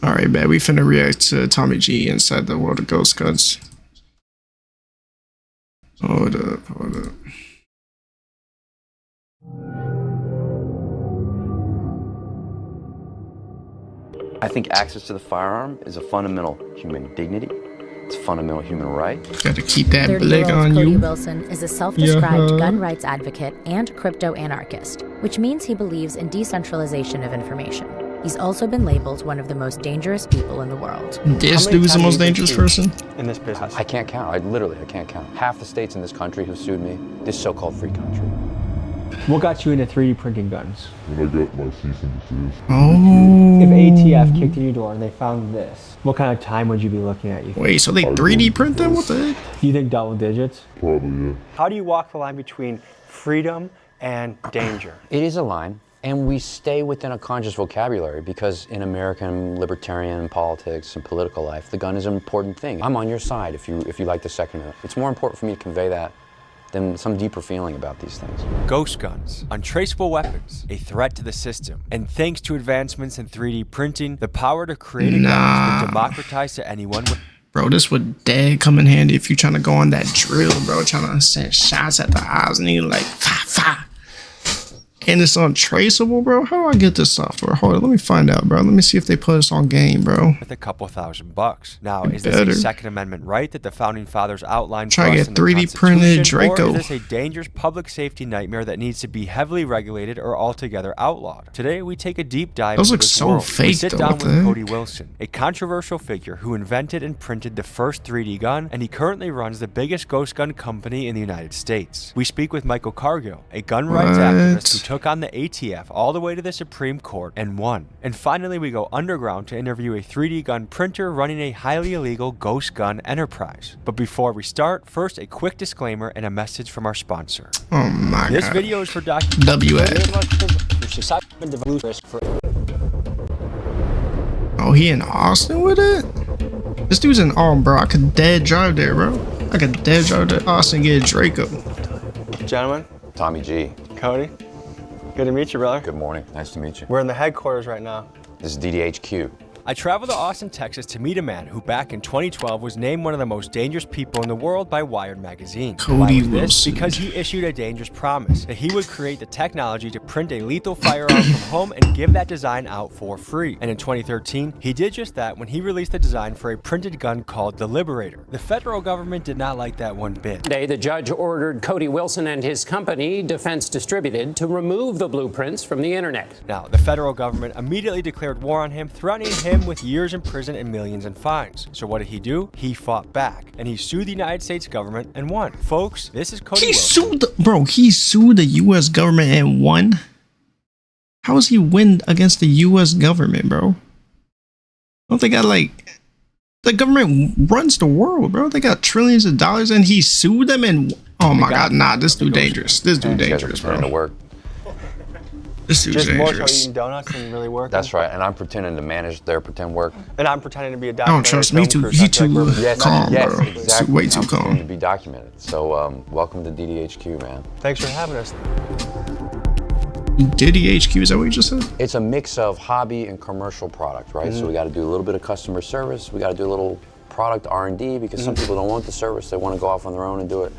All right, man. We finna react to Tommy G inside the world of ghost guns. Hold up, hold up. I think access to the firearm is a fundamental human dignity. It's a fundamental human right. Gotta keep that blick 30-year-old on Cody you. Wilson is a self-described gun rights advocate and crypto-anarchist, which means he believes in decentralization of information. He's also been labeled one of the most dangerous people in the world. This dude's the most dangerous person in this business. I can't count. I can't count. Half the states in this country who sued me, this so-called free country. What got you into 3D printing guns? When I got my cease and desist. Oh. If ATF kicked in your door and they found this, what kind of time would you be looking at? You think? Wait, so they 3D print them? What the heck? Do you think double digits? Probably, yeah. How do you walk the line between freedom and danger? It is a line, and we stay within a conscious vocabulary because in American libertarian politics and political life, the gun is an important thing. I'm on your side if you like the Second Amendment. It's more important for me to convey that than some deeper feeling about these things. Ghost guns, untraceable weapons, a threat to the system. And thanks to advancements in 3D printing, the power to create a gun has been democratized to anyone with... Bro, this would dead come in handy if you trying to go on that drill, bro, trying to send shots at the eyes and you like, fa, fa. And it's untraceable, bro? How do I get this software? Hold on, let me find out, bro. Let me see if they put us on game, bro. With a couple $1,000. Now, is this a Second Amendment right that the Founding Fathers outlined Try for to us get in the 3D printed Constitution, Draco. or is this a dangerous public safety nightmare that needs to be heavily regulated or altogether outlawed? Today, we take a deep dive Those into look this so world. fake, We sit though, down what the with heck? Cody Wilson, a controversial figure who invented and printed the first 3D gun, and he currently runs the biggest ghost gun company in the United States. We speak with Michael Corleo, a gun rights activist who took on the ATF all the way to the Supreme Court and won. And finally, we go underground to interview a 3D gun printer running a highly illegal ghost gun enterprise. But before we start, first a quick disclaimer and a message from our sponsor. Oh my god. This video is for Oh, he in Austin with it? This dude's in bro. I could dead drive there, bro. I could dead drive to Austin and get a Draco. Gentlemen, Tommy G. Cody, good to meet you, brother. Good morning. Nice to meet you. We're in the headquarters right now. This is DDHQ. I traveled to Austin, Texas to meet a man who back in 2012 was named one of the most dangerous people in the world by Wired magazine. Cody Why was this? Wilson. Because he issued a dangerous promise that he would create the technology to print a lethal firearm from home and give that design out for free. And in 2013, he did just that when he released the design for a printed gun called the Liberator. The federal government did not like that one bit. Today, the judge ordered Cody Wilson and his company, Defense Distributed, to remove the blueprints from the internet. Now, the federal government immediately declared war on him, threatening him with years in prison and millions in fines. So what did he do? He fought back, and he sued the United States government and won. Folks, this is Cody Wilson. He sued the U.S. government and won? How does he win against the U.S. government, bro? Don't they got like... The government runs the world, bro. They got trillions of dollars and he sued them and... Oh my god, nah, this dude dangerous. This dude dangerous, Putting bro. to work. This dude's Just more so dangerous. eating donuts and really working. That's right, and I'm pretending to manage their pretend work. And I'm pretending to be a I doctor. don't trust me too. He too calm, yes, bro. exactly. Way too I'm pretending calm. to be documented. So welcome to DDHQ, man. Thanks for having us. Diddy HQ, is that what you just said? It's a mix of hobby and commercial product, right? So we got to do a little bit of customer service. We got to do a little product R&D because some people don't want the service. They want to go off on their own and do it.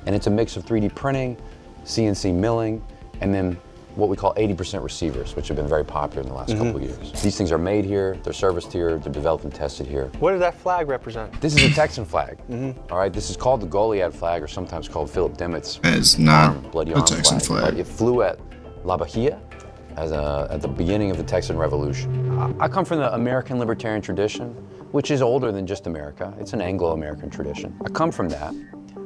And it's a mix of 3D printing, CNC milling, and then what we call 80% receivers, which have been very popular in the last couple of years. These things are made here, they're serviced here, they're developed and tested here. What does that flag represent? This is a Texan flag, all right? This is called the Goliad flag, or sometimes called Philip Dimmitt's It's not bloody a arm Texan But flag. it flew at La Bahia at the beginning of the Texan Revolution. I come from the American libertarian tradition, which is older than just America. It's an Anglo-American tradition. I come from that.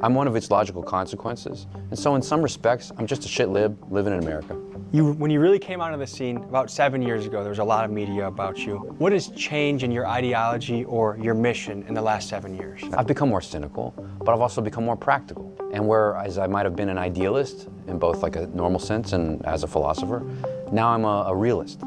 I'm one of its logical consequences. And so in some respects, I'm just a shit lib living in America. When you really came onto the scene about 7 years ago, there was a lot of media about you. What has changed in your ideology or your mission in the last 7 years? I've become more cynical, but I've also become more practical. And whereas I might have been an idealist in both like a normal sense and as a philosopher, now I'm a realist.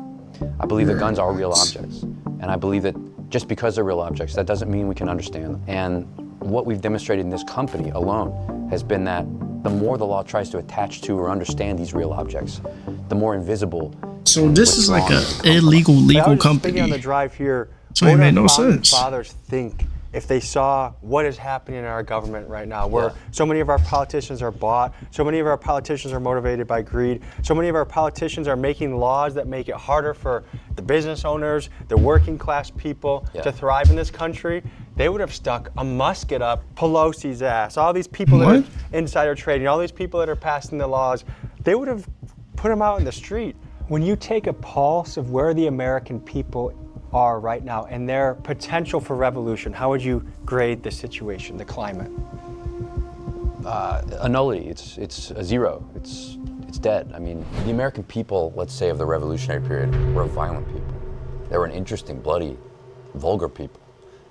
I believe that guns are real objects. And I believe that just because they're real objects, that doesn't mean we can understand them. And what we've demonstrated in this company alone has been that the more the law tries to attach to or understand these real objects, the more invisible So this is like a illegal legal company. Thinking on the drive here, So it what made our no founding sense. fathers think if they saw what is happening in our government right now, where Yeah. so many of our politicians are bought, so many of our politicians are motivated by greed, so many of our politicians are making laws that make it harder for the business owners, the working class people to thrive in this country. They would have stuck a musket up Pelosi's ass. All these people that are insider trading, all these people that are passing the laws, they would have put them out in the street. When you take a pulse of where the American people are right now and their potential for revolution, how would you grade the situation, the climate? A nullity. It's a zero. It's dead. I mean, the American people, let's say, of the Revolutionary period, were violent people. They were an interesting, bloody, vulgar people.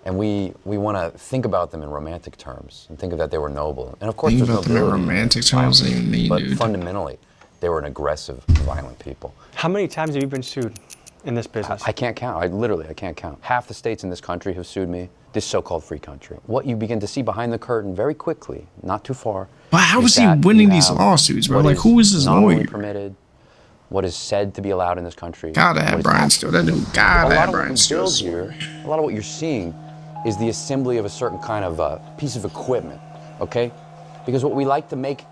And we want to think about them in romantic terms and think of that they were noble. And of course, Think there's about them in nobility. romantic terms, what do you mean, but dude? fundamentally, they were an aggressive, violent people. How many times have you been sued in this business? I can't count. I can't count. Half the states in this country have sued me, this so-called free country. What you begin to see behind the curtain very quickly, not too far. But how is he that winning you these have lawsuits, bro? what Like, who is this not only lawyer? permitted, what is said to be allowed in this country. Gotta what have is Brian not. still. That dude A gotta lot have of what Brian we still. build here, a lot of what you're seeing is the assembly of a certain kind of piece of equipment, okay? Because what we like to make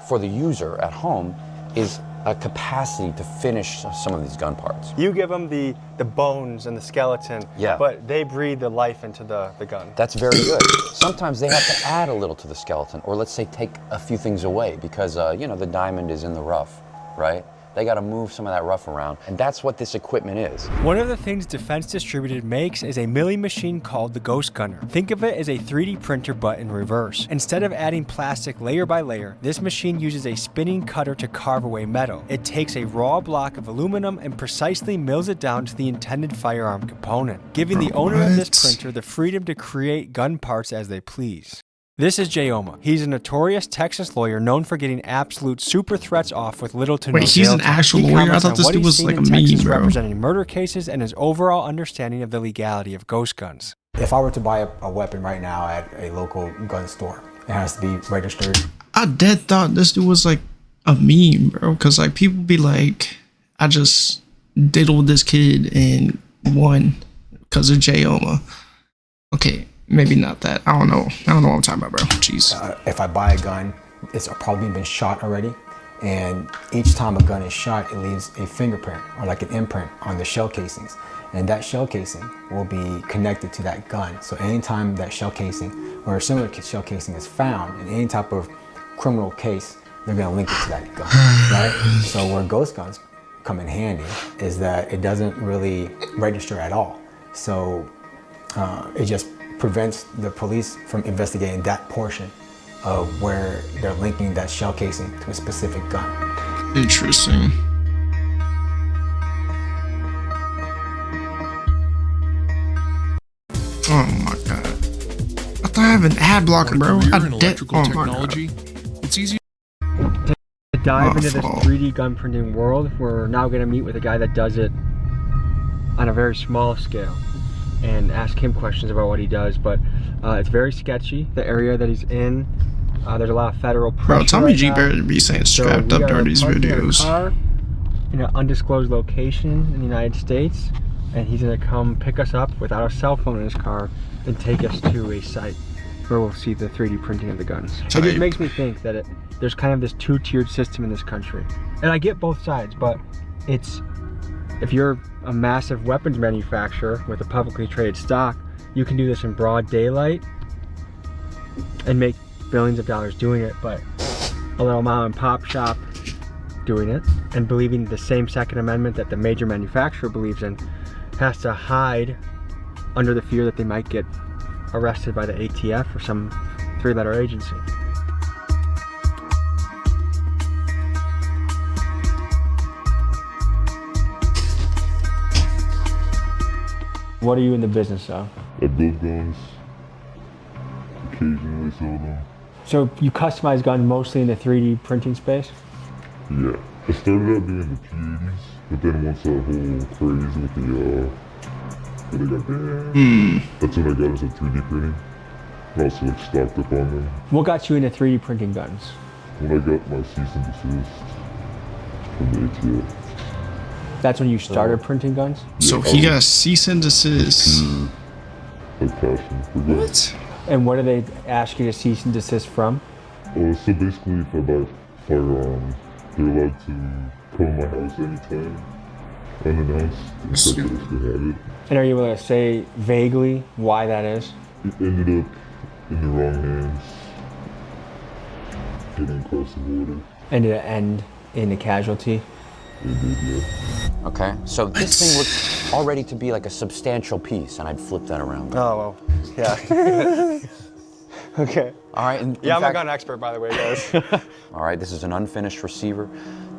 for the user at home is a capacity to finish some of these gun parts. You give them the bones and the skeleton, but they breathe the life into the gun. That's very good. Sometimes they have to add a little to the skeleton, or let's say take a few things away because, you know, the diamond is in the rough, right? They got to move some of that rough around, and that's what this equipment is. One of the things Defense Distributed makes is a milling machine called the Ghost Gunner. Think of it as a 3D printer but in reverse. Instead of adding plastic layer by layer, this machine uses a spinning cutter to carve away metal. It takes a raw block of aluminum and precisely mills it down to the intended firearm component, giving the owner of this printer the freedom to create gun parts as they please. This is Jayden. He's a notorious Texas lawyer known for getting absolute super threats off with little to no Wait, he's jail an time. actual He lawyer? I comments thought on this what dude he's was seen like in a meme, Texas bro. representing murder cases and his overall understanding of the legality of ghost guns. If I were to buy a weapon right now at a local gun store, it has to be registered. I dead thought this dude was like a meme, bro. Cause like people be like, I just diddled this kid and won because of Jayden. Okay, maybe not that. I don't know. I don't know what I'm talking about, bro. Jeez. If I buy a gun, it's probably been shot already. And each time a gun is shot, it leaves a fingerprint or like an imprint on the shell casings. And that shell casing will be connected to that gun. So anytime that shell casing or a similar shell casing is found in any type of criminal case, they're gonna link it to that gun, right? So where ghost guns come in handy is that it doesn't really register at all. So it just prevents the police from investigating that portion of where they're linking that shell casing to a specific gun. Interesting. Oh my god. I thought I have an ad blocker, bro. I dead. Oh my god. It's easy To dive into this fault. 3D gun printing world, we're now going to meet with a guy that does it on a very small scale and ask him questions about what he does. But it's very sketchy, the area that he's in. There's a lot of federal pressure. Bro, Tommy right G now. better be saying So strapped we up are during these parking our videos. car in an undisclosed location in the United States, and he's gonna come pick us up without a cell phone in his car and take us to a site where we'll see the 3D printing of the guns. It just makes me think that there's kind of this two-tiered system in this country. And I get both sides, but it's, if you're a massive weapons manufacturer with a publicly traded stock, you can do this in broad daylight and make billions of dollars doing it, but a little mom and pop shop doing it and believing the same Second Amendment that the major manufacturer believes in has to hide under the fear that they might get arrested by the ATF or some three-letter agency. What are you in the business of? I build guns. Occasionally sell them. So you customize guns mostly in the 3D printing space? Yeah. I started out doing the P80s, but then once that whole craze with the got banned, that's when I got into 3D printing. And also like stocked up on them. What got you into 3D printing guns? When I got my cease and desist from the ATF. That's when you started printing guns? So he got cease and desist. Like passion for guns. What? And what do they ask you to cease and desist from? So basically, if I buy firearms, they're allowed to come in my house anytime, unannounced, except that if they have it. And are you able to say vaguely why that is? It ended up in the wrong hands, getting across the border. And did it end in a casualty? It did, yeah. Okay, so this thing looks already to be like a substantial piece, and I'd flip that around. Oh, well, yeah. Okay. All right, and Yeah, I'm a gun expert, by the way, guys. all right, this is an unfinished receiver.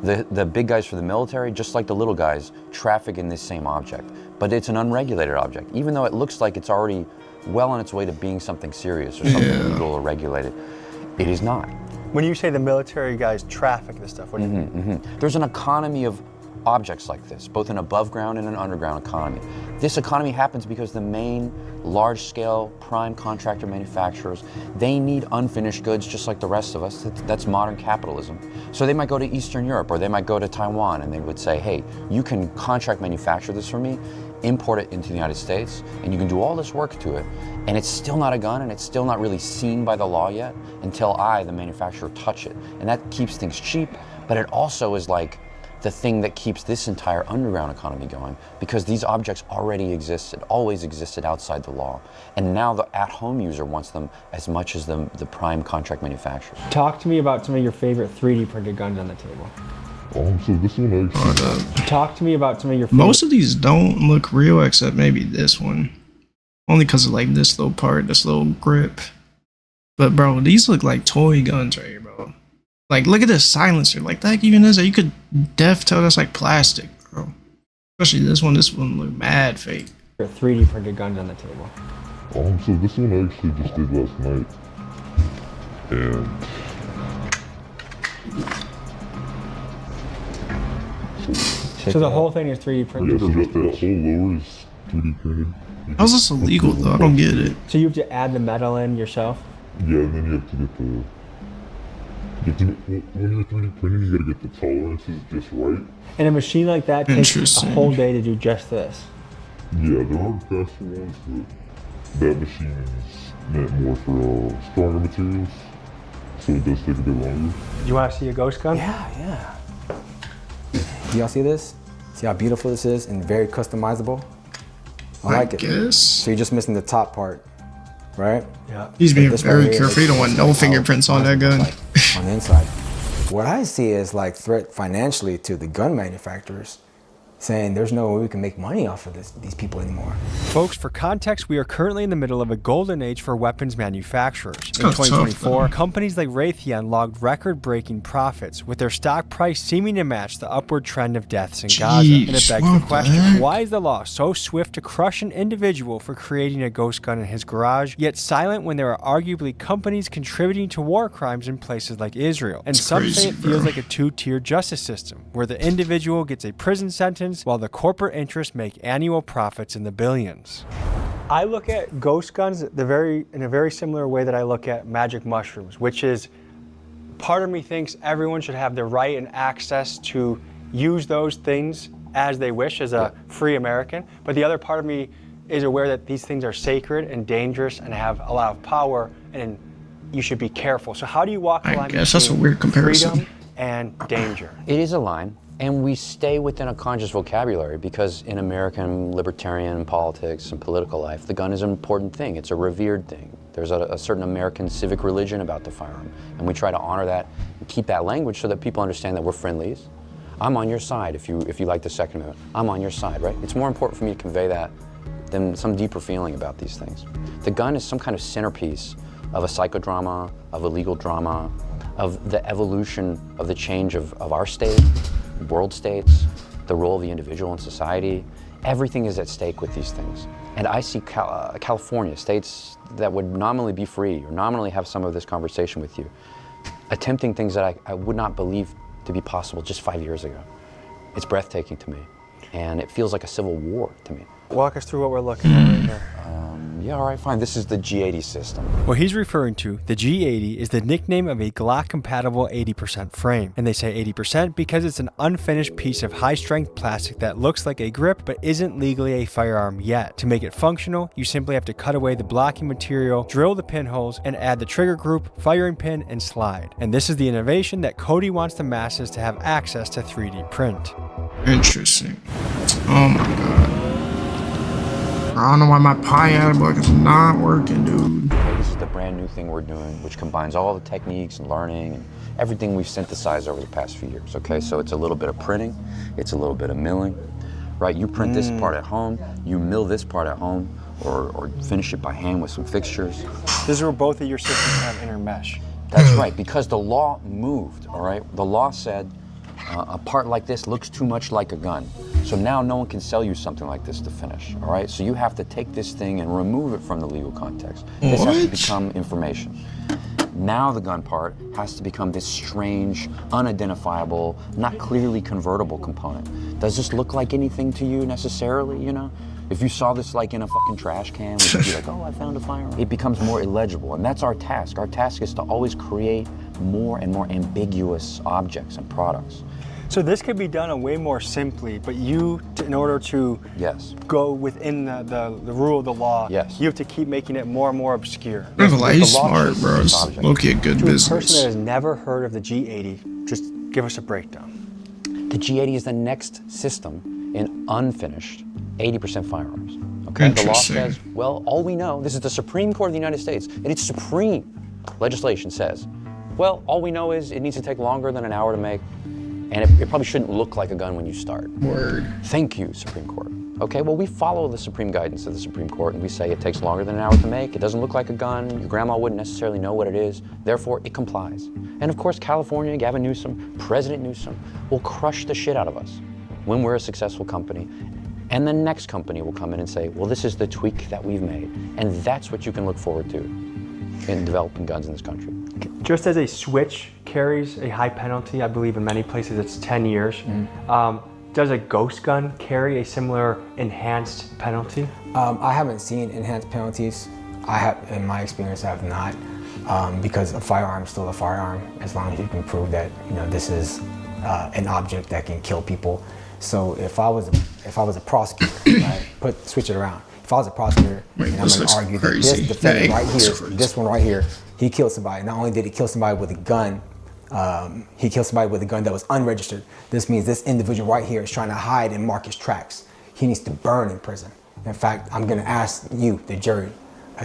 The big guys for the military, just like the little guys, traffic in this same object. But it's an unregulated object. Even though it looks like it's already well on its way to being something serious or something legal or regulated, it is not. When you say the military guys traffic this stuff, what do you mean? There's an economy of objects like this, both an above ground and an underground economy. This economy happens because the main large-scale prime contractor manufacturers, they need unfinished goods just like the rest of us. That's modern capitalism. So they might go to Eastern Europe or they might go to Taiwan and they would say, hey, you can contract manufacture this for me, import it into the United States, and you can do all this work to it, and it's still not a gun and it's still not really seen by the law yet until I, the manufacturer, touch it. And that keeps things cheap, but it also is like the thing that keeps this entire underground economy going, because these objects already existed, always existed outside the law. And now the at-home user wants them as much as the prime contract manufacturers. Talk to me about some of your favorite 3D printed guns on the table. So this one actually... Talk to me about some of your favorite... Most of these don't look real except maybe this one. Only because of like this little part, this little grip. But bro, these look like toy guns right here, bro. Like, look at this silencer. Like, that even is that you could def tell that's like plastic, bro. Especially this one look mad fake. 3D printed guns on the table. So this one I actually just did last night. And... So the whole thing is 3D printed? Yeah, so that whole lower is 3D printed. How's this illegal though? I don't get it. So you have to add the metal in yourself? Yeah, and then you have to get the... when you're 3D printing, you gotta get the tolerances just right. And a machine like that takes a whole day to do just this? Yeah, there are faster ones, but that machine is meant more for stronger materials, so it does take a bit longer. You want to see a ghost gun? Yeah. Do y'all see this? See how beautiful this is and very customizable? I like it. Guess. So you're just missing the top part, right? Yeah. He's being This very right here, careful. You don't want no fingerprints on that gun. like on the inside. What I see is like threat financially to the gun manufacturers, saying there's no way we can make money off of these people anymore. Folks, for context, we are currently in the middle of a golden age for weapons manufacturers. In kinda tough, 2024, though. companies like Raytheon logged record-breaking profits, with their stock price seeming to match the upward trend of deaths in Gaza. And it Jeez, begs what the the question, heck? why is the law so swift to crush an individual for creating a ghost gun in his garage, yet silent when there are arguably companies contributing to war crimes in places like Israel? And some say crazy, it feels bro. like a two-tier justice system, where the individual gets a prison sentence while the corporate interests make annual profits in the billions. I look at ghost guns in a very similar way that I look at magic mushrooms, which is part of me thinks everyone should have the right and access to use those things as they wish as a free American. But the other part of me is aware that these things are sacred and dangerous and have a lot of power, and you should be careful. So how do you walk the I line guess that's a between weird comparison. freedom and danger? It is a line, and we stay within a conscious vocabulary because in American libertarian politics and political life, the gun is an important thing. It's a revered thing. There's a certain American civic religion about the firearm, and we try to honor that and keep that language so that people understand that we're friendlies. I'm on your side if you like the Second Amendment. I'm on your side, right? It's more important for me to convey that than some deeper feeling about these things. The gun is some kind of centerpiece of a psychodrama, of a legal drama, of the evolution of the change of our state, world states, the role of the individual in society. Everything is at stake with these things. And I see California, states that would nominally be free or nominally have some of this conversation with you, attempting things that I would not believe to be possible just 5 years ago. It's breathtaking to me, and it feels like a civil war to me. Walk us through what we're looking at right here. Yeah, all right, fine. This is the G80 system. What he's referring to, the G80, is the nickname of a Glock-compatible 80% frame. And they say 80% because it's an unfinished piece of high-strength plastic that looks like a grip but isn't legally a firearm yet. To make it functional, you simply have to cut away the blocking material, drill the pinholes, and add the trigger group, firing pin, and slide. And this is the innovation that Cody wants the masses to have access to 3D print. Interesting. Oh my god. I don't know why my Pi Adblock is not working, dude. This is the brand new thing we're doing, which combines all the techniques and learning and everything we've synthesized over the past few years, okay? So it's a little bit of printing, it's a little bit of milling, right? You print this part at home, you mill this part at home, or finish it by hand with some fixtures. This is where both of your systems kind of intermesh. That's right, because the law moved, all right? The law said a part like this looks too much like a gun. So now no one can sell you something like this to finish, all right? So you have to take this thing and remove it from the legal context. This has to become information. Now the gun part has to become this strange, unidentifiable, not clearly convertible component. Does this look like anything to you necessarily, you know? If you saw this like in a fucking trash can, would you be like, oh, I found a firearm? It becomes more illegible, and that's our task. Our task is to always create more and more ambiguous objects and products. So this could be done way more simply, but you, in order to go within the rule of the law, you have to keep making it more and more obscure. He's smart, bro. It's low-key good business. To a person that has never heard of the G80, just give us a breakdown. The G80 is the next system in unfinished 80% firearms. Okay, the law says, well, all we know, this is the Supreme Court of the United States, and its supreme legislation says, well, all we know is it needs to take longer than an hour to make, and it probably shouldn't look like a gun when you start. Word. Thank you, Supreme Court. Okay, well, we follow the supreme guidance of the Supreme Court, and we say it takes longer than an hour to make, it doesn't look like a gun, your grandma wouldn't necessarily know what it is, therefore it complies. And of course, California, Gavin Newsom, President Newsom will crush the shit out of us when we're a successful company. And the next company will come in and say, well, this is the tweak that we've made. And that's what you can look forward to in developing guns in this country. Just as a switch carries a high penalty, I believe in many places it's 10 years, does a ghost gun carry a similar enhanced penalty? I haven't seen enhanced penalties. In my experience, I have not, because a firearm is still a firearm as long as you can prove that this is an object that can kill people. So if I was a prosecutor, right, switch it around. If I was a prosecutor, and I'm going to argue that this defendant right here, this one right here, he killed somebody. Not only did he kill somebody with a gun, he killed somebody with a gun that was unregistered. This means this individual right here is trying to hide and mark his tracks. He needs to burn in prison. In fact, I'm going to ask you, the jury,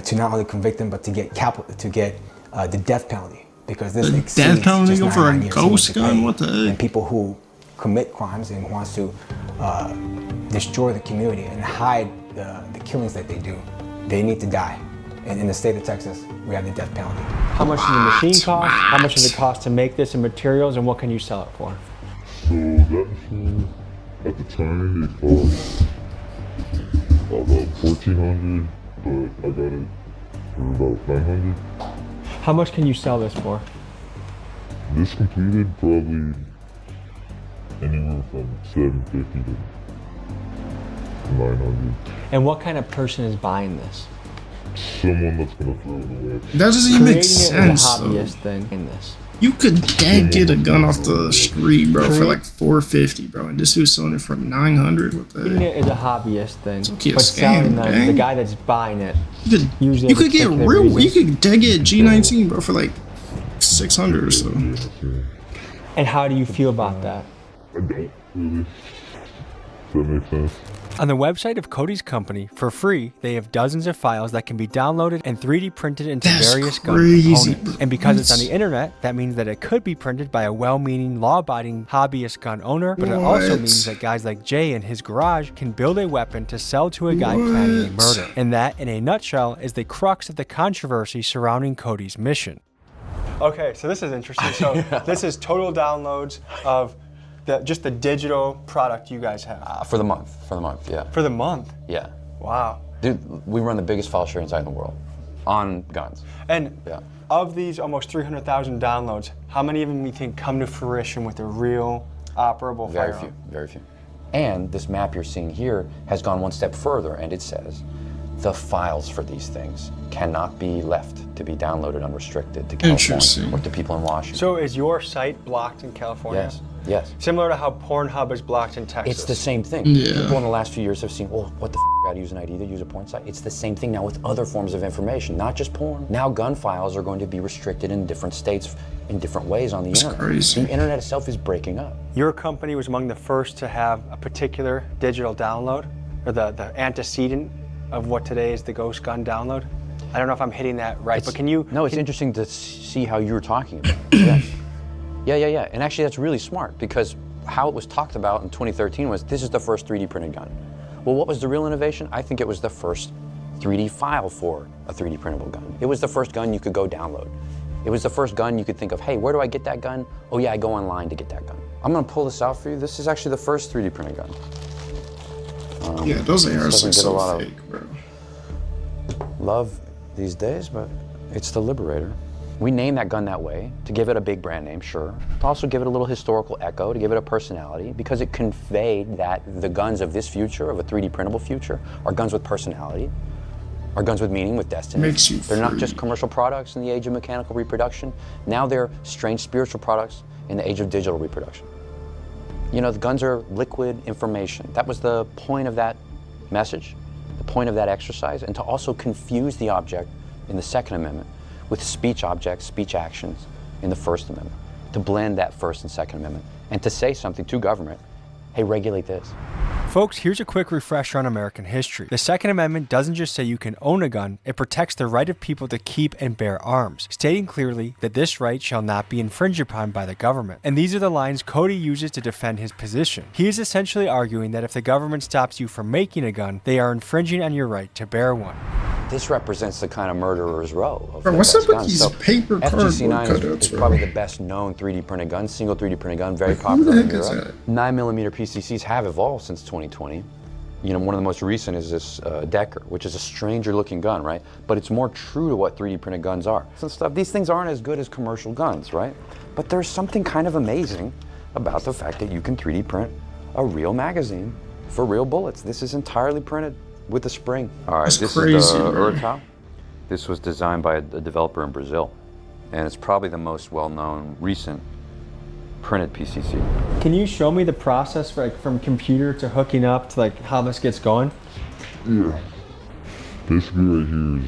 to not only convict him, but to get the death penalty, because this exceeds death penalty just for a 9 years ghost gun. What the heck? And people who commit crimes and wants to destroy the community and hide the killings that they do, they need to die. And in the state of Texas, we have the death penalty. How much does the machine cost? How much does it cost to make this in materials, and what can you sell it for? So that machine, at the time, it cost about $1,400, but I got it for about $900. How much can you sell this for? This completed probably anywhere from $750 to $900. And what kind of person is buying this? Someone that's gonna throw it away. That doesn't even make sense. Hobbyist thing in this. You could dead get a gun off the street, bro, for like $450, bro, and this dude's selling it for $900. What the heck? It is a hobbyist thing. It's okay, but scam, selling the guy that's buying it. You could get real. You could dead get G19, bro, for like $600 or so. And how do you feel about that? I don't really. Does that make sense? On the website of Cody's company, for free, they have dozens of files that can be downloaded and 3D printed into various gun components. And because it's on the internet, that means that it could be printed by a well-meaning, law-abiding hobbyist gun owner, but it also means that guys like Jay in his garage can build a weapon to sell to a guy planning a murder. And that, in a nutshell, is the crux of the controversy surrounding Cody's mission. Okay, so this is interesting. So this is total downloads of just the digital product you guys have. For the month, yeah. For the month? Yeah. Wow. Dude, we run the biggest file sharing site in the world on guns. And of these almost 300,000 downloads, how many of them you think come to fruition with a real operable firearm? Very few. And this map you're seeing here has gone one step further, and it says the files for these things cannot be left to be downloaded unrestricted to California or to people in Washington. So is your site blocked in California? Yes, yes. Similar to how Pornhub is blocked in Texas. It's the same thing. Yeah. People in the last few years have seen, oh, what the gotta use an ID to use a porn site? It's the same thing now with other forms of information, not just porn. Now gun files are going to be restricted in different states in different ways on the internet. Crazy. The internet itself is breaking up. Your company was among the first to have a particular digital download, or the antecedent of what today is the Ghost Gun download. I don't know if I'm hitting that right, but can you... No, it's interesting to see how you were talking about it. Yeah. And actually that's really smart, because how it was talked about in 2013 was, this is the first 3D printed gun. Well, what was the real innovation? I think it was the first 3D file for a 3D printable gun. It was the first gun you could go download. It was the first gun you could think of, hey, where do I get that gun? Oh yeah, I go online to get that gun. I'm gonna pull this out for you. This is actually the first 3D printed gun. Yeah, those ARs are doesn't get a so lot fake, bro. Love these days, but it's the Liberator. We named that gun that way to give it a big brand name, sure. To also give it a little historical echo, to give it a personality, because it conveyed that the guns of this future, of a 3D printable future, are guns with personality, are guns with meaning, with destiny. Makes you They're not free. just commercial products in the age of mechanical reproduction. Now they're strange spiritual products in the age of digital reproduction. You know, the guns are liquid information. That was the point of that message, the point of that exercise, and to also confuse the object in the Second Amendment with speech objects, speech actions in the First Amendment, to blend that First and Second Amendment, and to say something to government, hey, regulate this. Folks, here's a quick refresher on American history. The Second Amendment doesn't just say you can own a gun, it protects the right of people to keep and bear arms, stating clearly that this right shall not be infringed upon by the government. And these are the lines Cody uses to defend his position. He is essentially arguing that if the government stops you from making a gun, they are infringing on your right to bear one. This represents the kind of murderer's row of Bro, the what's best up with guns. these So paper cardboard FGC9 cutouts, is bro? probably the best known 3D printed gun, single 3D printed gun, very Who popular the in heck is Europe. that? 9mm PCCs have evolved since 2020. You know, one of the most recent is this Decker, which is a stranger looking gun, right? But it's more true to what 3D printed guns are. Some stuff, these things aren't as good as commercial guns, right? But there's something kind of amazing about the fact that you can 3D print a real magazine for real bullets. This is entirely printed with a spring. All right, That's this crazy, is the man. Urtal. This was designed by a developer in Brazil, and it's probably the most well-known recent printed PCC. Can you show me the process for, like, from computer to hooking up to like how this gets going? Yeah. Basically right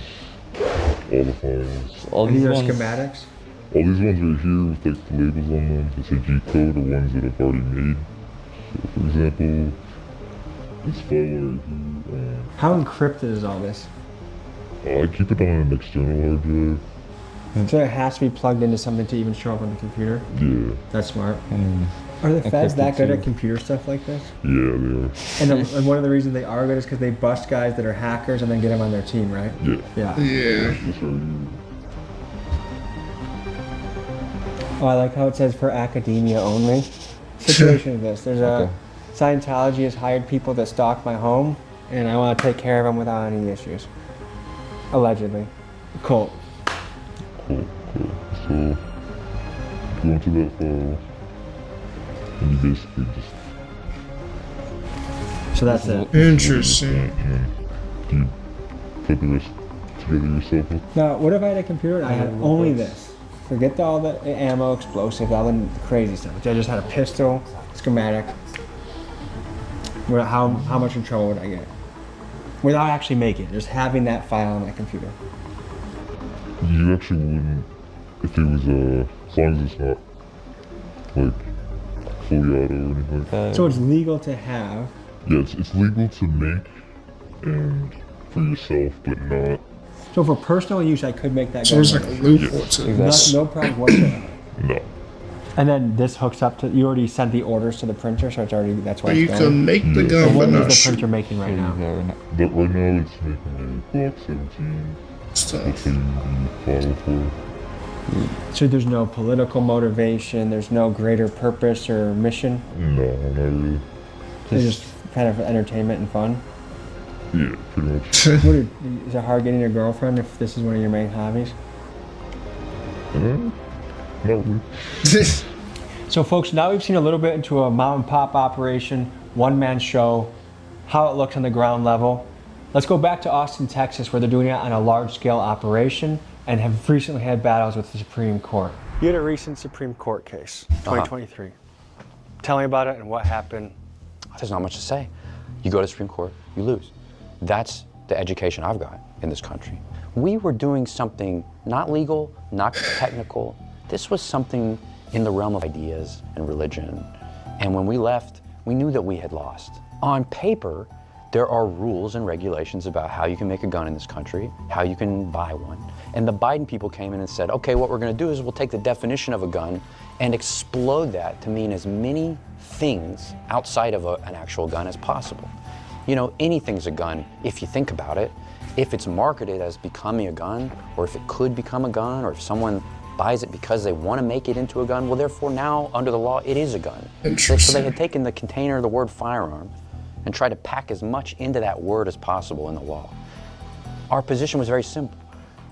here is all the files. All these are schematics? All these ones right here with like the labels on them, that say G-code, are ones that I've already made. So for example, this file right here, How encrypted is all this? I keep it on an external hard drive. So it has to be plugged into something to even show up on the computer? Yeah. That's smart. Are the feds that good at computer stuff like this? Yeah, they are. And one of the reasons they are good is because they bust guys that are hackers and then get them on their team, right? Yeah. Yeah. Yeah. This right here. Oh, I like how it says for academia only. Situation is this. There's a Scientology has hired people to stalk my home, and I want to take care of them without any issues. Allegedly. Cult. Cool. So, go into that file, and you basically just So that's it. Interesting. and you put the rest together yourself. Now, what if I had a computer and I had only this? Forget all the ammo, explosives, all the crazy stuff. I just had a pistol, schematic. How much in trouble would I get? Without actually making it, just having that file on my computer. You actually wouldn't, if it was, as long as it's not, like, fully auto or anything like that. So it's legal to have. Yeah, it's legal to make and for yourself, but not. So for personal use, I could make that. So there's like a loophole to this. No problem whatsoever. No. And then this hooks up to, you already sent the orders to the printer, so it's already, that's why But you it's can going. make the Yeah. gun, And but what not is the shoot printer making right now? But right now it's making a Glock 17. stuff. That's what you file for. So there's no political motivation, there's no greater purpose or mission? No, not really. It's just kind of entertainment and fun? Yeah, pretty much. Is it hard getting a girlfriend if this is one of your main hobbies? Not really. So folks, now we've seen a little bit into a mom and pop operation, one-man show, how it looks on the ground level. Let's go back to Austin, Texas, where they're doing it on a large-scale operation and have recently had battles with the Supreme Court. You had a recent Supreme Court case, 2023. Tell me about it and what happened. There's not much to say. You go to the Supreme Court, you lose. That's the education I've got in this country. We were doing something not legal, not technical. This was something in the realm of ideas and religion. And when we left, we knew that we had lost. On paper, there are rules and regulations about how you can make a gun in this country, how you can buy one. And the Biden people came in and said, okay, what we're gonna do is we'll take the definition of a gun and explode that to mean as many things outside of an actual gun as possible. You know, anything's a gun if you think about it. If it's marketed as becoming a gun, or if it could become a gun, or if someone buys it because they want to make it into a gun, well, therefore now, under the law, it is a gun. So they had taken the container of the word firearm and tried to pack as much into that word as possible in the law. Our position was very simple.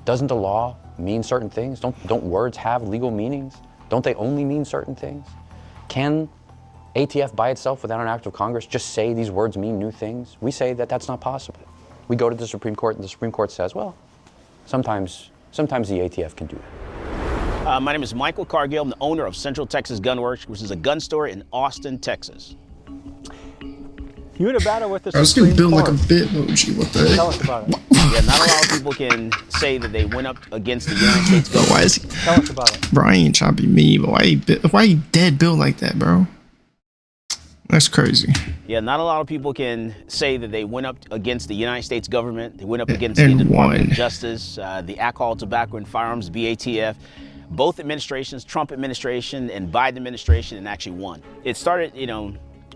Doesn't the law mean certain things? Don't words have legal meanings? Don't they only mean certain things? Can ATF by itself, without an act of Congress, just say these words mean new things? We say that that's not possible. We go to the Supreme Court, and the Supreme Court says, well, sometimes the ATF can do that. My name is Michael Cargill. I'm the owner of Central Texas Gun Works, which is a gun store in Austin, Texas. You had a battle with the I was Supreme gonna build Court. like a bit emoji. What the Tell us about it. Yeah, not a lot of people can say that they went up against the United States government. Why is he? Tell us about it. Bro, I ain't trying to be me, but why he dead built like that, bro? That's crazy. Yeah, not a lot of people can say that they went up against the United States government. They went up against And the Department won. of Justice, the Alcohol, Tobacco, and Firearms, BATF. Both administrations, Trump administration and Biden administration, and actually won. It started,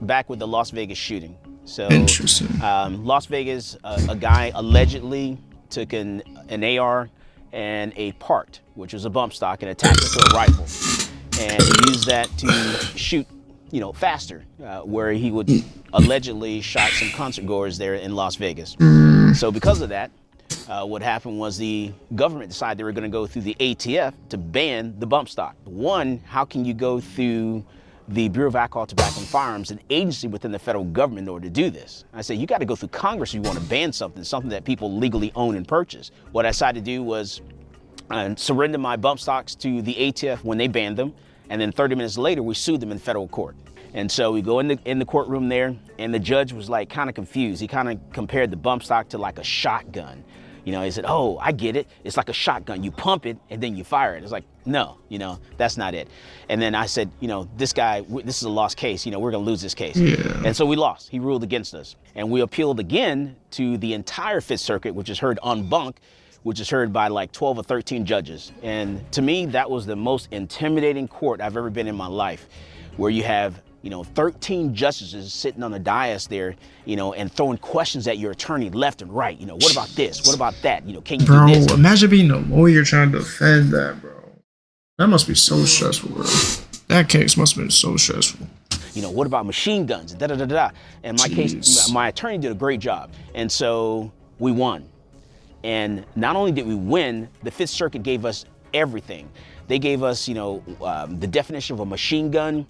back with the Las Vegas shooting. So, Interesting. Las Vegas, a guy allegedly took an AR and a part, which was a bump stock, and attached it to a rifle, and he used that to shoot, faster, where he would allegedly shot some concert goers there in Las Vegas. So because of that, what happened was the government decided they were going to go through the ATF to ban the bump stock. One, how can you go through the Bureau of Alcohol, Tobacco, and Firearms, an agency within the federal government, in order to do this? I said, you got to go through Congress if you want to ban something that people legally own and purchase. What I decided to do was surrender my bump stocks to the ATF when they banned them, and then 30 minutes later, we sued them in federal court. And so we go in the courtroom there, and the judge was like kind of confused. He kind of compared the bump stock to like a shotgun. He said, oh, I get it. It's like a shotgun. You pump it and then you fire it. It's like, no, that's not it. And then I said, this is a lost case. We're going to lose this case. Yeah. And so we lost. He ruled against us. And we appealed again to the entire Fifth Circuit, which is heard en banc, which is heard by like 12 or 13 judges. And to me, that was the most intimidating court I've ever been in my life, where you have 13 justices sitting on the dais there, and throwing questions at your attorney left and right. What about this? What about that? Can you Bro, do this? imagine being a lawyer trying to defend that, bro. That must be so stressful, bro. That case must have been so stressful. What about machine guns? Da da da da. And my case, my attorney did a great job, and so we won. And not only did we win, the Fifth Circuit gave us everything. They gave us, the definition of a machine gun.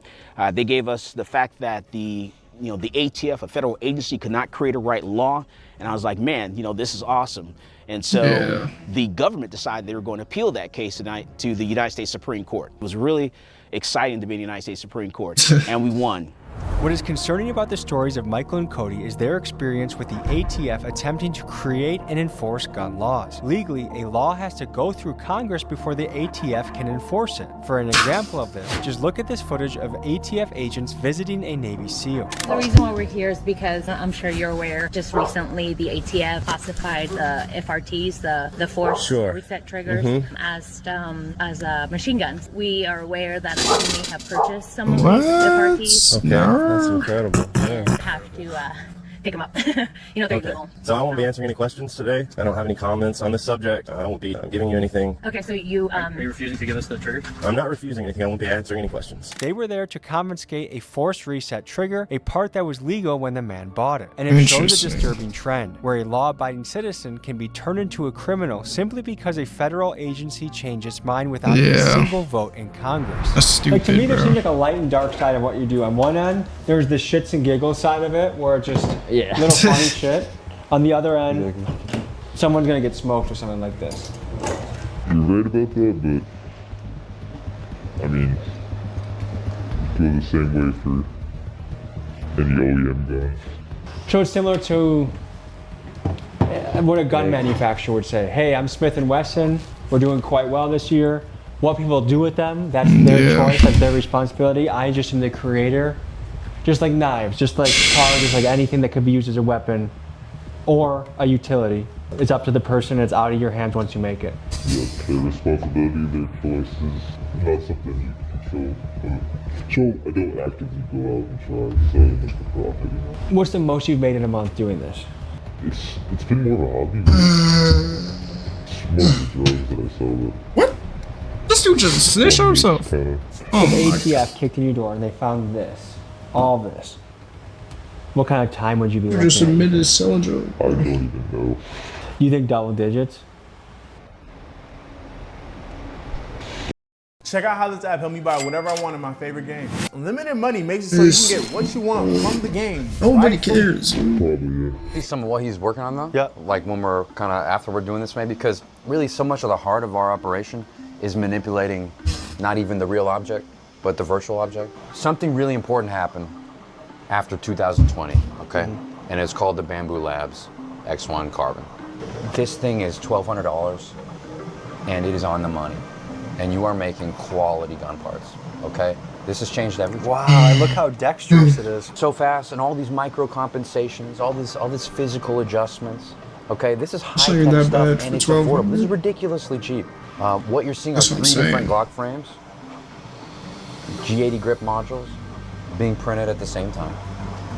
They gave us the fact that the ATF, a federal agency, could not create or write law. And I was like, man, this is awesome. And so the government decided they were going to appeal that case tonight to the United States Supreme Court. It was really exciting to be in the United States Supreme Court, and we won. What is concerning about the stories of Michael and Cody is their experience with the ATF attempting to create and enforce gun laws. Legally, a law has to go through Congress before the ATF can enforce it. For an example of this, just look at this footage of ATF agents visiting a Navy SEAL. The reason why we're here is because I'm sure you're aware, just recently the ATF classified the FRTs, the force reset triggers, as machine guns. We are aware that we may have purchased some of these FRTs. Okay. That's incredible. Yeah. Have to pick them up. They're legal. So I won't be answering any questions today. I don't have any comments on this subject. I won't be giving you anything. Okay, so you Are you refusing to give us the trigger? I'm not refusing anything. I won't be answering any questions. They were there to confiscate a force reset trigger, a part that was legal when the man bought it. And it shows a disturbing trend, where a law-abiding citizen can be turned into a criminal simply because a federal agency changed its mind without a single vote in Congress. That's stupid, To me, there bro. seems like a light and dark side of what you do. On one end, there's the shits and giggles side of it, where it's just little funny shit. On the other end, someone's gonna get smoked or something like this. You're right about that, but I mean, I feel the same way for any OEM guns. So it's similar to what a gun manufacturer would say. Hey, I'm Smith & Wesson. We're doing quite well this year. What people do with them, that's their choice, that's their responsibility. I just am the creator. Just like knives, just like cars, just like anything that could be used as a weapon or a utility. It's up to the person, it's out of your hands once you make it. Yeah, their responsibility, their choice is not something you can control. So I don't actively go out and try to sell and make the profit. What's the most you've made in a month doing this? It's been more of a hobby. It's more of the drugs that I sell. What? This dude just snitched on himself. The ATF kicked in your door and they found this. All this. What kind of time would you be You just looking at? admitted selling drugs. I don't even know. You think double digits? Check out how this app helped me buy whatever I want in my favorite game. Unlimited money makes it so you can get what you want from the game. Nobody cares. Probably, yeah. See some of what he's working on though? Yeah. Like when we're kind of after we're doing this maybe, because really so much of the heart of our operation is manipulating not even the real object, but the virtual object. Something really important happened after 2020, okay? And it's called the Bamboo Labs X1 Carbon. This thing is $1,200 and it is on the money. And you are making quality gun parts, okay? This has changed everything. Wow, and look how dexterous it is. So fast, and all these micro compensations, all this physical adjustments. Okay, this is high-tech stuff and it's affordable. This is ridiculously cheap. What you're seeing are 3 different Glock frames, G80 grip modules, being printed at the same time.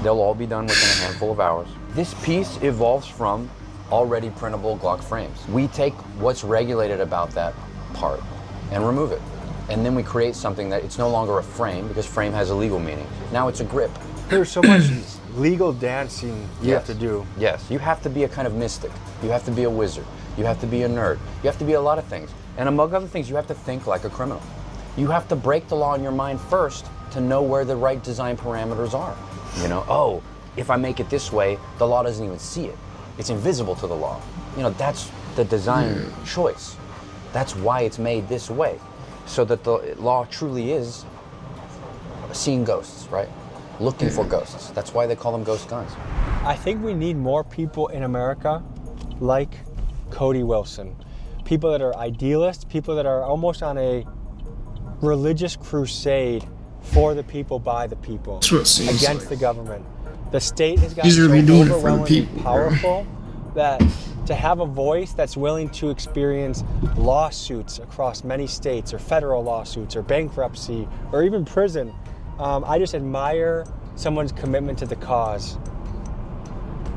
They'll all be done within a handful of hours. This piece evolves from already printable Glock frames. We take what's regulated about that part and remove it. And then we create something that it's no longer a frame, because frame has a legal meaning. Now it's a grip. There's so much legal dancing you have to do. Yes, you have to be a kind of mystic. You have to be a wizard. You have to be a nerd. You have to be a lot of things. And among other things, you have to think like a criminal. You have to break the law in your mind first to know where the right design parameters are. You know, oh, if I make it this way, the law doesn't even see it. It's invisible to the law. You know, that's the design choice. That's why it's made this way, so that the law truly is seeing ghosts, right? Looking for ghosts. That's why they call them ghost guns. I think we need more people in America like Cody Wilson. People that are idealists, people that are almost on a religious crusade for the people, by the people, against the government. The state has gotten so overwhelmingly powerful that to have a voice that's willing to experience lawsuits across many states, or federal lawsuits, or bankruptcy, or even prison, I just admire someone's commitment to the cause.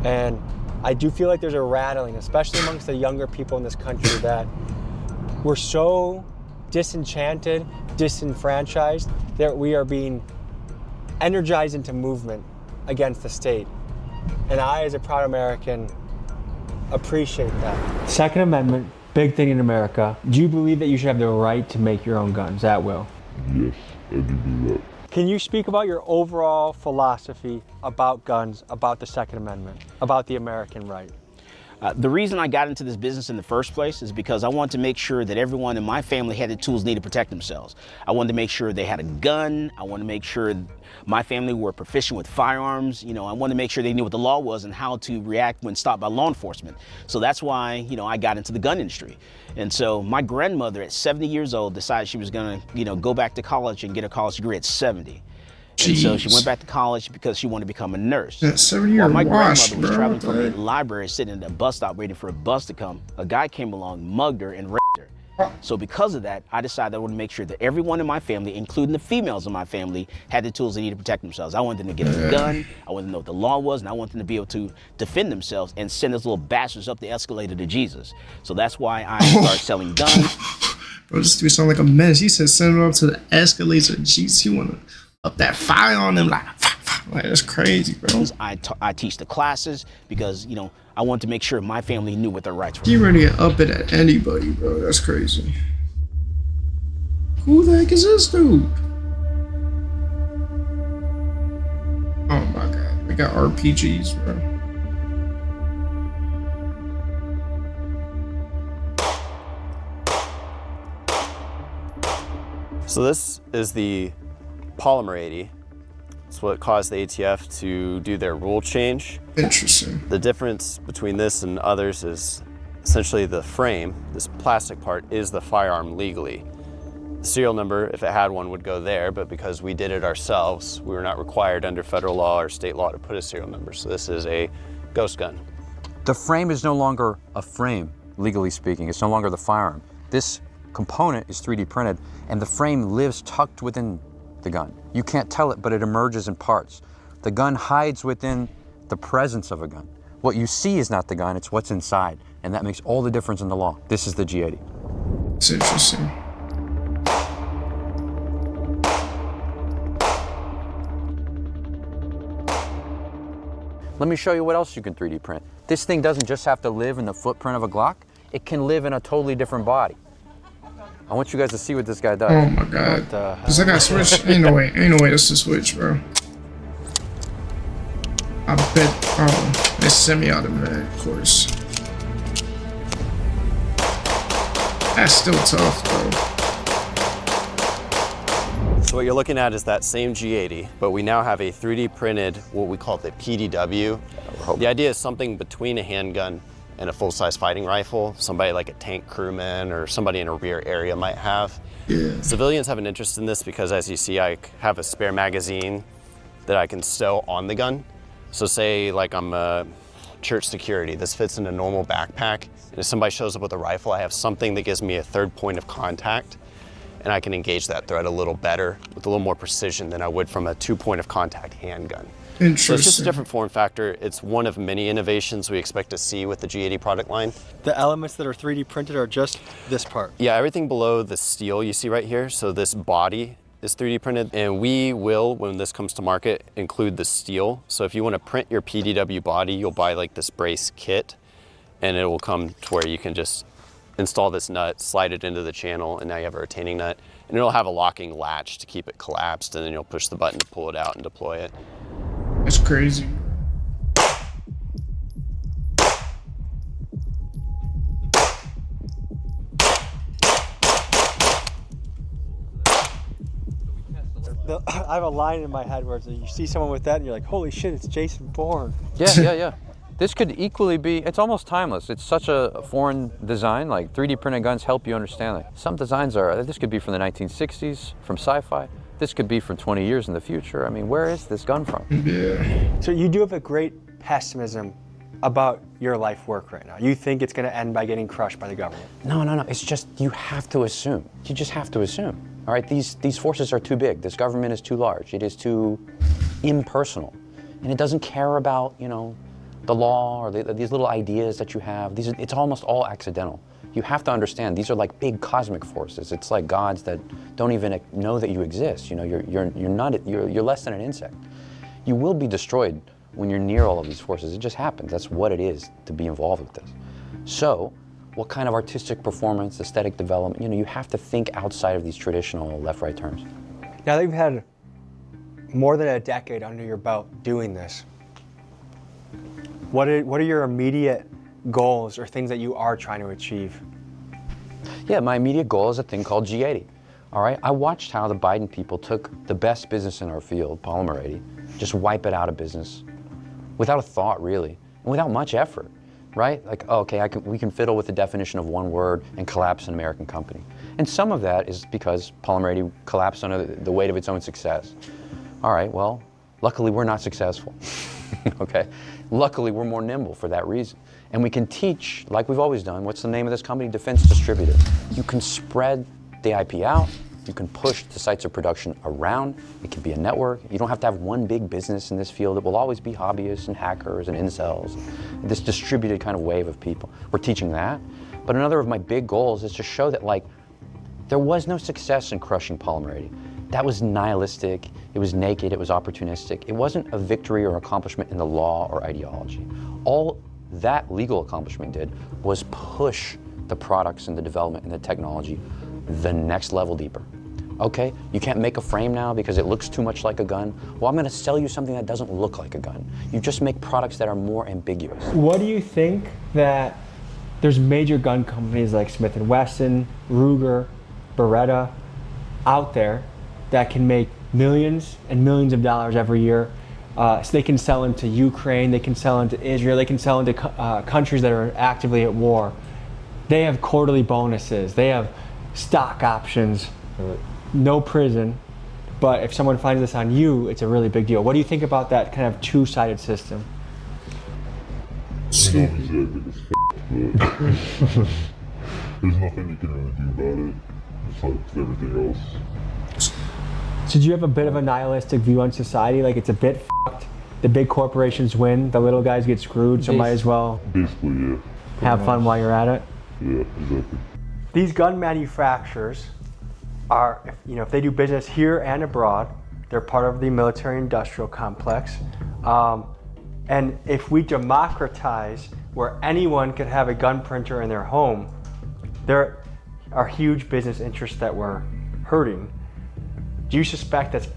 And I do feel like there's a rattling, especially amongst the younger people in this country, that we're so disenchanted, disenfranchised, that we are being energized into movement against the state. And I, as a proud American, appreciate that. Second Amendment, big thing in America. Do you believe that you should have the right to make your own guns at will? Yes, I do believe that. Can you speak about your overall philosophy about guns, about the Second Amendment, about the American right? The reason I got into this business in the first place is because I wanted to make sure that everyone in my family had the tools needed to protect themselves. I wanted to make sure they had a gun. I wanted to make sure my family were proficient with firearms. You know, I wanted to make sure they knew what the law was and how to react when stopped by law enforcement. So that's why, you know, I got into the gun industry. And so my grandmother at 70 years old decided she was gonna, you know, go back to college and get a college degree at 70. And so she went back to college because she wanted to become a nurse. That 70-year While my wash, grandmother was traveling from a library, sitting at a bus stop waiting for a bus to come, a guy came along, mugged her, and raped her. So because of that, I decided I wanted to make sure that everyone in my family, including the females in my family, had the tools they needed to protect themselves. I wanted them to get a gun, I wanted them to know what the law was, and I wanted them to be able to defend themselves and send those little bastards up the escalator to Jesus. So that's why I started selling guns. Bro, this dude sound like a mess. He said send him up to the escalator. Jeez, he wanna up that fire on them like that's crazy, bro. I teach the classes because, you know, I wanted to make sure my family knew what their rights were. He ready to up it at anybody, bro. That's crazy. Who the heck is this dude? Oh my god, we got RPGs, bro. So this is the polymer 80. It's what caused the ATF to do their rule change. Interesting. The difference between this and others is essentially the frame, this plastic part, is the firearm legally. The serial number, if it had one, would go there, but because we did it ourselves, we were not required under federal law or state law to put a serial number. So this is a ghost gun. The frame is no longer a frame, legally speaking. It's no longer the firearm. This component is 3D printed, and the frame lives tucked within the gun. You can't tell it, but it emerges in parts. The gun hides within the presence of a gun. What you see is not the gun, it's what's inside, and that makes all the difference in the law. This is the G80. It's interesting. Let me show you what else you can 3D print. This thing doesn't just have to live in the footprint of a Glock, it can live in a totally different body. I want you guys to see what this guy does. Oh my god. Does that guy switch? Ain't no way that's the switch, bro. I bet, oh, it's semi-automatic, of course. That's still tough, though. So what you're looking at is that same G80, but we now have a 3D printed, what we call the PDW. The idea is something between a handgun and a full-size fighting rifle, somebody like a tank crewman or somebody in a rear area might have. Yeah. Civilians have an interest in this because, as you see, I have a spare magazine that I can stow on the gun. So say like I'm a church security, this fits in a normal backpack, and if somebody shows up with a rifle, I have something that gives me a third point of contact, and I can engage that threat a little better with a little more precision than I would from a 2-point of contact handgun. Interesting. So it's just a different form factor. It's one of many innovations we expect to see with the G80 product line. The elements that are 3D printed are just this part? Yeah, everything below the steel you see right here, so this body is 3D printed, and we will, when this comes to market, include the steel. So if you want to print your PDW body, you'll buy like this brace kit, and it will come to where you can just install this nut, slide it into the channel, and now you have a retaining nut, and it'll have a locking latch to keep it collapsed, and then you'll push the button to pull it out and deploy it. That's crazy. I have a line in my head where you see someone with that and you're like, holy shit, it's Jason Bourne. Yeah. This could equally be, it's almost timeless. It's such a foreign design, like 3D printed guns help you understand it. Some designs are, this could be from the 1960s, from sci-fi. This could be from 20 years in the future. I mean, where is this gun from? Yeah. So you do have a great pessimism about your life work right now. You think it's gonna end by getting crushed by the government. No, it's just, you have to assume. You just have to assume. All right, these forces are too big. This government is too large. It is too impersonal. And it doesn't care about, the law or these little ideas that you have. It's almost all accidental. You have to understand, these are like big cosmic forces. It's like gods that don't even know that you exist. You're less than an insect. You will be destroyed when you're near all of these forces. It just happens. That's what it is to be involved with this. So, what kind of artistic performance, aesthetic development, you have to think outside of these traditional left-right terms. Now that you've had more than a decade under your belt doing this, what are your immediate goals or things that you are trying to achieve? Yeah, my immediate goal is a thing called G80. All right, I watched how the Biden people took the best business in our field, polymer 80, just wipe it out of business without a thought, really, and without much effort. Right? Like, oh, okay, we can fiddle with the definition of one word and collapse an American company. And some of that is because polymer 80 collapsed under the weight of its own success. All right, well, luckily we're not successful, okay? Luckily we're more nimble for that reason. And we can teach, like we've always done, what's the name of this company? Defense Distributed. You can spread the IP out, you can push the sites of production around, it can be a network. You don't have to have one big business in this field. It will always be hobbyists and hackers and incels, this distributed kind of wave of people. We're teaching that. But another of my big goals is to show that there was no success in crushing polymer 80. That was nihilistic, it was naked, it was opportunistic. It wasn't a victory or accomplishment in the law or ideology. All that legal accomplishment did was push the products and the development and the technology the next level deeper. Okay, you can't make a frame now because it looks too much like a gun. Well, I'm gonna sell you something that doesn't look like a gun. You just make products that are more ambiguous. What do you think that there's major gun companies like Smith & Wesson, Ruger, Beretta, out there that can make millions and millions of dollars every year. So they can sell into Ukraine, they can sell into Israel, they can sell into countries that are actively at war. They have quarterly bonuses, they have stock options, no prison. But if someone finds this on you, it's a really big deal. What do you think about that kind of two-sided system? There's nothing you can really do about it. It's like everything else. So do you have a bit of a nihilistic view on society? Like it's a bit fucked. The big corporations win, the little guys get screwed, so might as well basically, yeah. Have fun while you're at it? Yeah, exactly. These gun manufacturers are, if they do business here and abroad, they're part of the military-industrial complex. And if we democratize where anyone could have a gun printer in their home, there are huge business interests that we're hurting. Do you suspect that's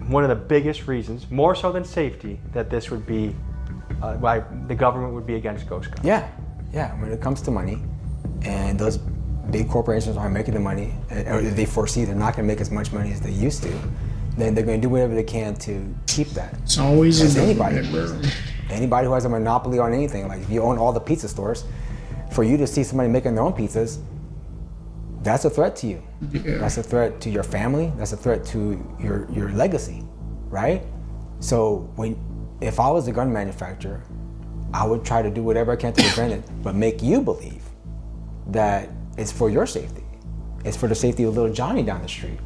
one of the biggest reasons, more so than safety, that this would be why the government would be against ghost guns? Yeah. When it comes to money, and those big corporations aren't making the money, or they foresee they're not going to make as much money as they used to, then they're going to do whatever they can to keep that. It's always anybody who has a monopoly on anything. Like if you own all the pizza stores, for you to see somebody making their own pizzas, that's a threat to you. Yeah. That's a threat to your family. That's a threat to your legacy, right? So if I was a gun manufacturer, I would try to do whatever I can to prevent it, but make you believe that it's for your safety. It's for the safety of little Johnny down the street.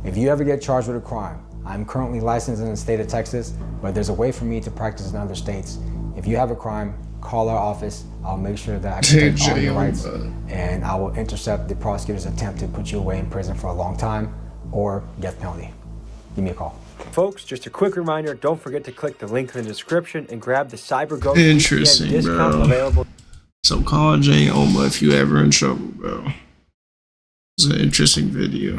If you ever get charged with a crime, I'm currently licensed in the state of Texas, but there's a way for me to practice in other states. If you have a crime, call our office. I'll make sure that I protect all your rights, and I will intercept the prosecutor's attempt to put you away in prison for a long time or death penalty. Give me a call. Folks, just a quick reminder, don't forget to click the link in the description and grab the CyberGhost Interesting, discount bro. available. So call Jay Oma if you ever in trouble, bro. It's an interesting video.